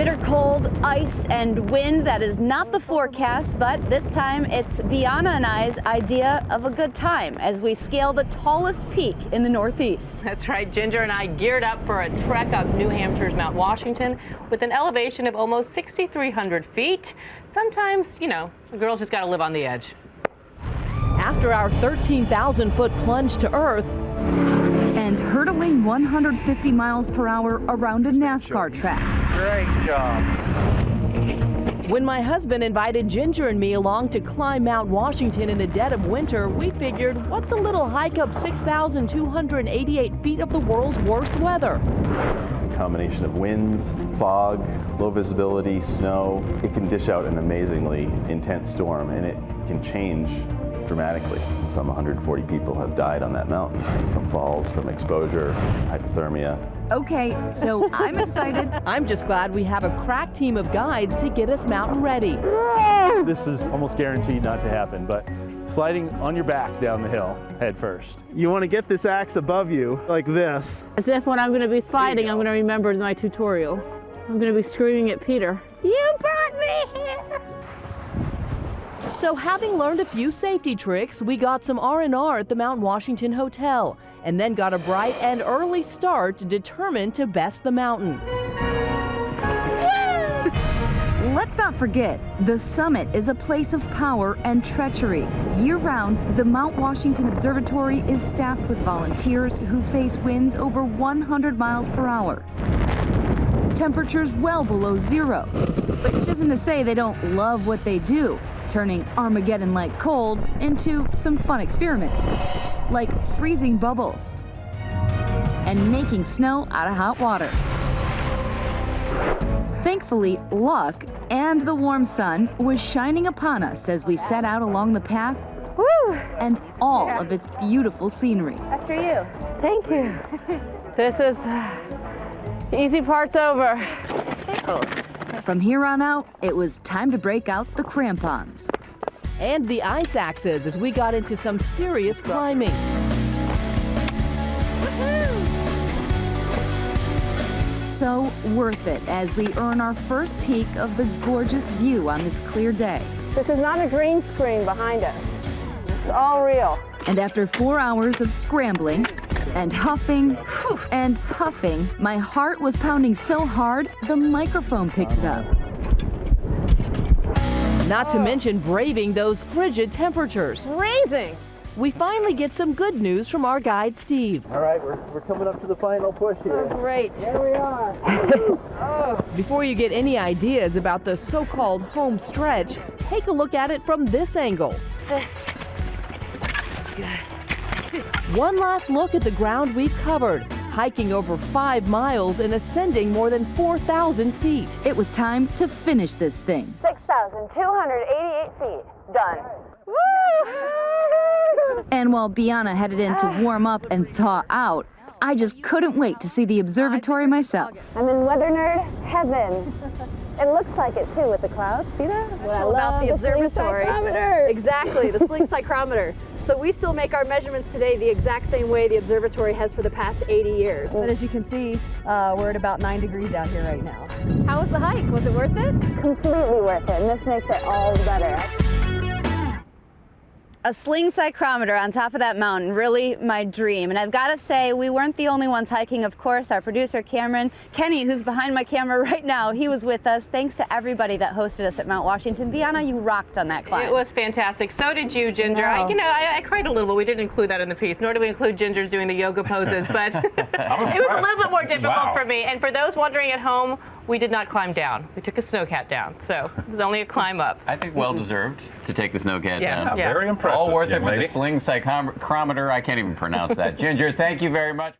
Bitter cold, ice, and wind. That is not the forecast, but this time it's Bianna and I's idea of a good time as we scale the tallest peak in the Northeast. That's right. Ginger and I geared up for a trek up New Hampshire's Mount Washington with an elevation of almost 6,300 feet. Sometimes, you know, a girl's just got to live on the edge. After our 13,000-foot plunge to Earth, and hurtling 150 miles per hour around a NASCAR track. Great job. When my husband invited Ginger and me along to climb Mount Washington in the dead of winter, we figured, what's a little hike up 6,288 feet of the world's worst weather? A combination of winds, fog, low visibility, snow. It can dish out an amazingly intense storm, and it can change dramatically. Some 140 people have died on that mountain from falls, from exposure, hypothermia. Okay, so I'm excited. I'm just glad we have a crack team of guides to get us mountain ready. This is almost guaranteed not to happen, but sliding on your back down the hill head first. You want to get this axe above you like this. As if when I'm going to be sliding, I'm going to remember my tutorial. I'm going to be screaming at Peter, "You brought me here!" So having learned a few safety tricks, we got some R&R at the Mount Washington Hotel, and then got a bright and early start determined to best the mountain. Let's not forget, the summit is a place of power and treachery. Year-round, the Mount Washington Observatory is staffed with volunteers who face winds over 100 miles per hour. Temperatures well below zero, which isn't to say they don't love what they do, turning Armageddon-like cold into some fun experiments, like freezing bubbles and making snow out of hot water. Thankfully, luck and the warm sun was shining upon us as we set out along the path. Woo! And all of its beautiful scenery. After you. Thank you. This is the easy part's over. From here on out, it was time to break out the crampons. And the ice axes as we got into some serious climbing. So worth it as we earn our first peek of the gorgeous view on this clear day. This is not a green screen behind us. It's all real. And after 4 hours of scrambling and huffing and puffing, my heart was pounding so hard the microphone picked it up. Not to mention braving those frigid temperatures. Freezing. We finally get some good news from our guide, Steve. All right, we're coming up to the final push here. Great. Here we are. Before you get any ideas about the so-called home stretch, take a look at it from this angle. This. One last look at the ground we've covered, hiking over 5 miles and ascending more than 4,000 feet. It was time to finish this thing. 6,288 feet. Done. Woo! And while Bianna headed in to warm up and thaw out, I just couldn't wait to see the observatory myself. I'm in weather nerd heaven. It looks like it too with the clouds. See that? What I love about the observatory. psychrometer. Exactly, the sling psychrometer. So we still make our measurements today the exact same way the observatory has for the past 80 years. But as you can see, we're at about 9 degrees out here right now. How was the hike? Was it worth it? Completely worth it, and this makes it all better. A sling psychrometer on top of that mountain, really my dream. And I've got to say, we weren't the only ones hiking. Of course, our producer, Kenny, who's behind my camera right now, he was with us. Thanks to everybody that hosted us at Mount Washington. Bianna, you rocked on that climb. It was fantastic. So did you, Ginger. I cried a little, but we didn't include that in the piece, nor did we include Ginger's doing the yoga poses, but it was a little bit more difficult for me. And for those wondering at home, we did not climb down. We took a snowcat down, so it was only a climb up. I think well-deserved to take the snowcat down. Yeah. Very impressive. All worth it young for lady. the sling psychrometer. I can't even pronounce that. Ginger, thank you very much.